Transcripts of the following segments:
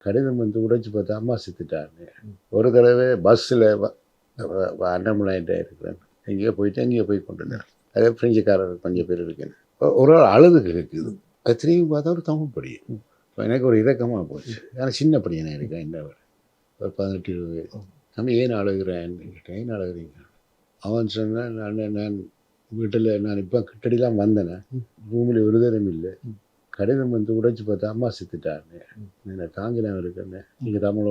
கடிதம் வந்து உடைச்சு பார்த்தா அம்மா செத்துட்டாங்க. ஒரு தடவை பஸ்ஸில் அண்ணாமலைகிட்ட இருக்கிறேன், எங்கேயோ போயிட்டு எங்கேயோ போய் கொண்டு வந்தேன். அதே ஃப்ரெஞ்சுக்காரர் கொஞ்சம் பேர் இருக்கேன். ஒரு ஆள் அழுது இருக்குது. அது திரும்பி பார்த்தா ஒரு தமிழ் படியும். இப்போ எனக்கு ஒரு இறக்கமாக போச்சு. ஆனால் சின்ன பையனாக இருக்கேன், என்ன ஒரு 18 20 வயசு. நம்ம ஏன் அழுகிறேன்னு கேட்டேன். ஏன் அழுகிறீங்க? அவன் சொன்னான், நான் வீட்டில் நான் இப்போ கிட்டடிலாம் வந்தேனே, ரூமில் ஒரு தரம் இல்லை, கடிதம் வந்து உடைச்சு பார்த்தா அம்மா செத்துட்டாங்க, நான் தாங்கினா இருக்கேன்னு. நீங்கள் தமிழ்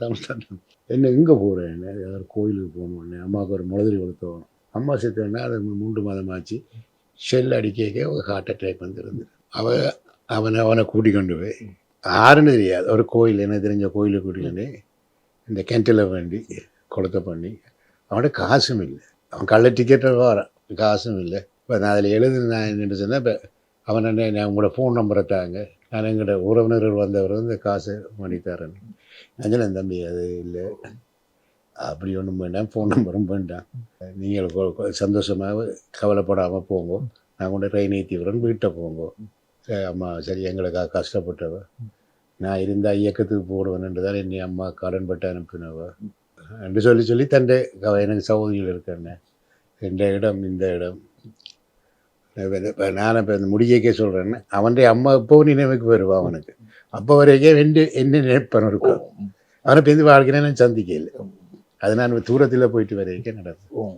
தமிழ் தான். என்ன எங்கே போகிறேன்னு, ஏதாவது கோயிலுக்கு போகணுன்னு, அம்மாவுக்கு ஒரு முளதிரி கொடுத்தோம். அம்மா செத்துனா அது 3 மாதம் ஆச்சு. ஷெல் அடிக்க ஒரு ஹார்ட் அட்டாக் வந்துருந்து. அவனை கூட்டி கொண்டு போய் யாருன்னு தெரியாது ஒரு கோயில், என்ன தெரிஞ்ச கோயிலுக்கு கூட்டிக்கொண்டு இந்த கிணற்றில் வேண்டி கொடுத்த பண்ணி, அவன்கிட்ட காசும் இல்லை. அவன் கள்ள டிக்கெட்டை வரான், காசும் இல்லை. இப்போ நான் அதில் நான் என்னென்னு சொன்னேன், இப்போ அவன் என்ன, நான் உங்களோட ஃபோன் நம்பரை தாங்க, நான் எங்களோட உறவினர்கள் வந்தவர் இந்த காசை பண்ணித்தரேன். நான் தம்பி அது இல்லை, அப்படி ஒன்றும் வேண்டாம், ஃபோன் நம்பரும் வேண்டாம், நீங்கள் சந்தோஷமாக கவலைப்படாமல் போங்க, நான் கொண்டு ட்ரெயின் ஏற்றி விடுறேன், வீட்டை போங்க. அம்மா சரி எங்களுக்காக கஷ்டப்பட்டவ, நான் இருந்தால் இயக்கத்துக்கு போடுவேன்ன்று தான் என்னை அம்மா கடன் பட்டு அனுப்பினவ என்று சொல்லி தண்டை எனக்கு சகோதரிகள் இருக்கேன்னு இந்த இடம் இந்த இடம். இப்போ நான் இப்போ இந்த முடியக்கே சொல்கிறேன்னு, அவன்டைய அம்மா இப்போ நினைவுக்கு வருவா அவனுக்கு. அப்போ வரைக்கும் என்ன நினைப்பன் இருக்கும். அவனை பேருந்து வாழ்க்கைன்னு சந்திக்க இல்லை. அது நான் தூரத்தில் போயிட்டு வரைக்கும் நடக்கும்.